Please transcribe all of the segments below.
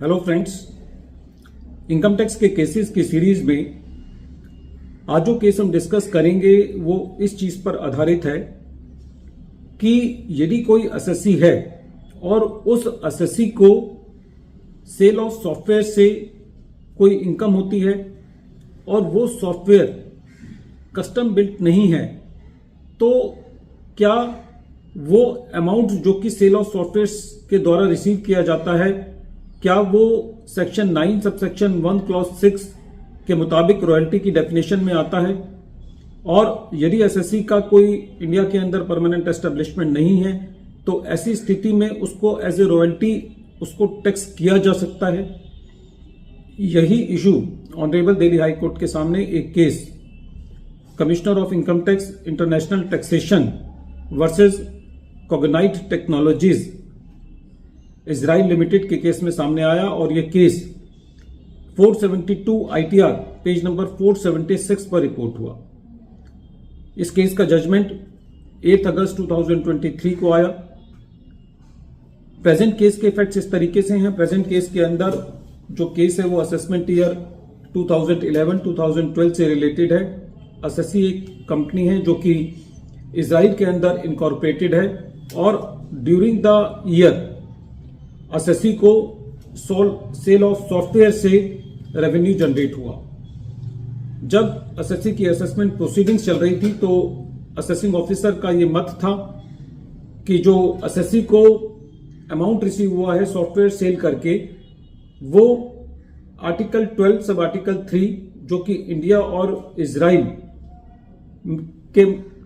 Hello friends, income tax के cases की series में आज जो केस हम डिस्कस करेंगे वो इस चीज पर आधारित है कि यदि कोई एसएससी है और उस एसएससी को सेल ऑफ सॉफ्टवेयर से कोई इनकम होती है और वो सॉफ्टवेयर कस्टम बिल्ट नहीं है, तो क्या वो अमाउंट जो कि सेल ऑफ सॉफ्टवेयर के द्वारा रिसीव किया जाता है, क्या वो सेक्शन 9 सबसेक्शन 1 क्लॉज 6 के मुताबिक रॉयल्टी की डेफिनेशन में आता है। और यदि एसएससी का कोई इंडिया के अंदर परमानेंट एस्टेब्लिशमेंट नहीं है तो ऐसी स्थिति में उसको एज ए रॉयल्टी उसको टैक्स किया जा सकता है। यही issue honourable Delhi high court के सामने एक case commissioner of income tax international taxation versus Cognyte technologies Israel limited के केस में सामने आया और यह केस 472 ITR पेज नंबर 476 पर रिपोर्ट हुआ। इस केस का जजमेंट 8 अगस्त 2023 को आया। प्रेजेंट केस के फैक्ट्स इस तरीके से हैं। प्रेजेंट केस के अंदर जो केस है वो असेसमेंट ईयर 2011-2012 से रिलेटेड है। एसएससी एक कंपनी है जो कि इजराइल के अंदर इनकॉर्पोरेटेड है और ड्यूरिंग द ईयर एसएससी को सेल ऑफ सॉफ्टवेयर से रेवेन्यू जनरेट हुआ। जब एसएससी की असेसमेंट प्रोसीडिंग्स चल रही थी तो असेसिंग ऑफिसर का ये मत था कि जो एसएससी को अमाउंट रिसीव हुआ है सॉफ्टवेयर सेल करके, वो आर्टिकल 12 सब आर्टिकल 3 जो कि इंडिया और इजराइल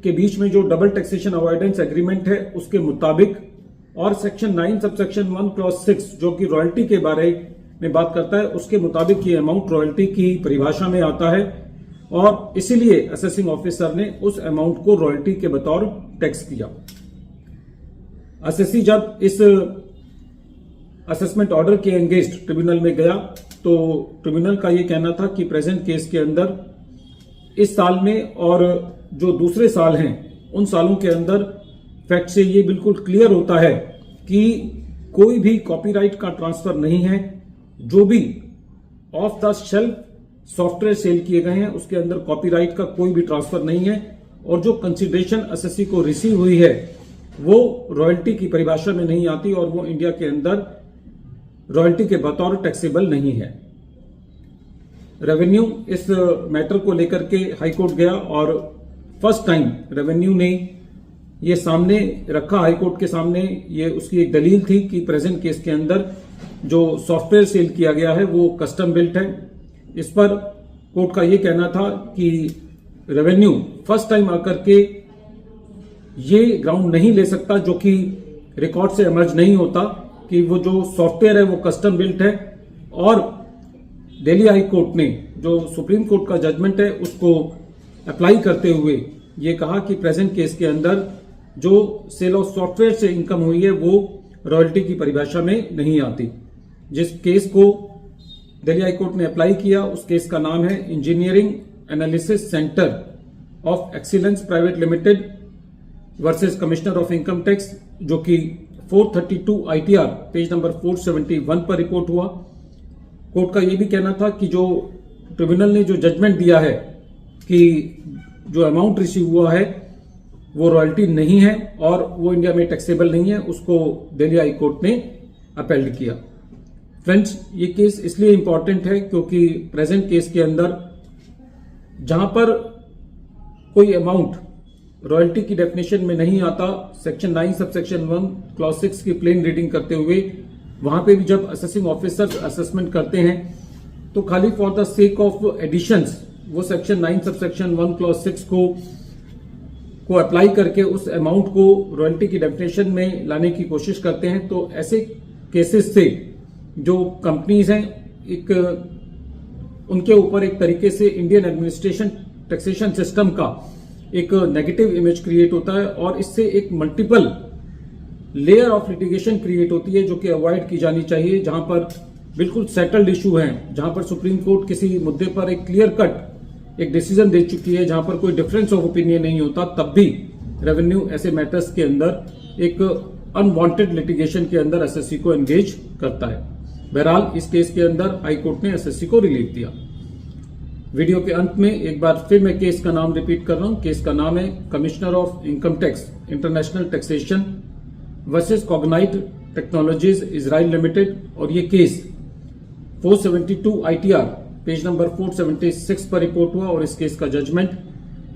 के बीच में जो डबल टैक्सेशन अवॉइडेंस एग्रीमेंट है उसके मुताबिक और सेक्शन 9 सबसेक्शन 1 क्लॉज 6 जो कि रॉयल्टी के बारे में बात करता है उसके मुताबिक ये अमाउंट रॉयल्टी की परिभाषा में आता है और इसीलिए असेसिंग ऑफिसर ने उस अमाउंट को रॉयल्टी के बतौर टैक्स किया। एसएससी जब इस असेसमेंट ऑर्डर के एंगेंस्ट ट्रिब्यूनल में गया तो ट्रिब्यूनल का ये कहना था कि प्रेजेंट केस के अंदर इस साल में और जो दूसरे साल हैं उन सालों के अंदर फैक्ट से ये बिल्कुल क्लियर होता है कि कोई भी कॉपीराइट का ट्रांसफर नहीं है। जो भी off the shelf software sell किए गए हैं उसके अंदर कॉपीराइट का कोई भी ट्रांसफर नहीं है और जो कंसिडरेशन एसएससी को रिसीव हुई है वो रॉयल्टी की परिभाषा में नहीं आती और वो इंडिया के अंदर रॉयल्टी के बतौर टैक्सेबल नहीं है। रेवेन्यू इस मैटर को लेकर के हाई कोर्ट गया और फर्स्ट टाइम रेवेन्यू ने ये सामने रखा हाई कोर्ट के सामने। ये उसकी एक दलील थी कि प्रेजेंट केस के अंदर जो सॉफ्टवेयर सेल किया गया है वो कस्टम बिल्ट है। इस पर कोर्ट का ये कहना था कि रेवेन्यू फर्स्ट टाइम आकर के ये ग्राउंड नहीं ले सकता जो कि रिकॉर्ड से एमर्ज नहीं होता कि वो जो सॉफ्टवेयर है वो कस्टम बिल्ट है। और दिल्ली हाई कोर्ट ने जो सुप्रीम कोर्ट का जजमेंट है उसको अप्लाई करते हुए ये कहा कि प्रेजेंट केस के अंदर जो सेल ऑफ सॉफ्टवेयर से इनकम हुई है वो रॉयल्टी की परिभाषा में नहीं आती। जिस केस को दिल्ली हाई कोर्ट ने अप्लाई किया उस केस का नाम है engineering analysis centre of excellence private limited versus commissioner of income tax जो कि 432 ITR पेज नंबर 471 पर रिपोर्ट हुआ। कोर्ट का यह भी कहना था कि जो ट्रिब्यूनल ने जो जजमेंट दिया है कि जो अमाउंट रिसीव हुआ है वो रॉयल्टी नहीं है और वो इंडिया में टैक्सेबल नहीं है, उसको दिल्ली हाई कोर्ट ने अपील किया। फ्रेंड्स, ये केस इसलिए इंपॉर्टेंट है क्योंकि प्रेजेंट केस के अंदर जहां पर कोई अमाउंट रॉयल्टी की डेफिनेशन में नहीं आता, सेक्शन 9 सबसेक्शन 1 क्लॉज 6 की प्लेन रीडिंग करते हुए वहां पे भी जब असेसिंग ऑफिसर्स असेसमेंट करते हैं तो खाली for the sake of additions वो सेक्शन 9 सबसेक्शन 1 क्लॉज 6 को अप्लाई करके उस अमाउंट को रॉयल्टी की डेफिनेशन में लाने की कोशिश करते हैं। तो ऐसे केसेस से जो कंपनीज हैं एक उनके ऊपर एक तरीके से इंडियन एडमिनिस्ट्रेशन टैक्सेशन सिस्टम का एक नेगेटिव इमेज क्रिएट होता है और इससे एक multiple layer of litigation create होती है जो कि अवॉइड की जानी चाहिए। जहां पर बिल्कुल सेटल्ड इशू है, जहां पर सुप्रीम कोर्ट किसी मुद्दे पर एक क्लियर कट एक डिसीजन दे चुकी है, जहां पर कोई डिफरेंस ऑफ ओपिनियन नहीं होता, तब भी रेवेन्यू ऐसे मैटर्स के अंदर एक अनवांटेड लिटिगेशन के अंदर एसएससी को एंगेज करता है। बहरहाल इस केस के अंदर हाई कोर्ट ने एसएससी को रिलीफ दिया। वीडियो के अंत में एक बार फिर मैं केस का नाम रिपीट कर रहा हूं। केस का नाम है commissioner of income tax international taxation versus Cognyte technologies Israel limited, और ये केस 472 ITR पेज नंबर 476 पर रिपोर्ट हुआ और इस केस का जजमेंट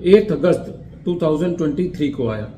8 अगस्त 2023 को आया।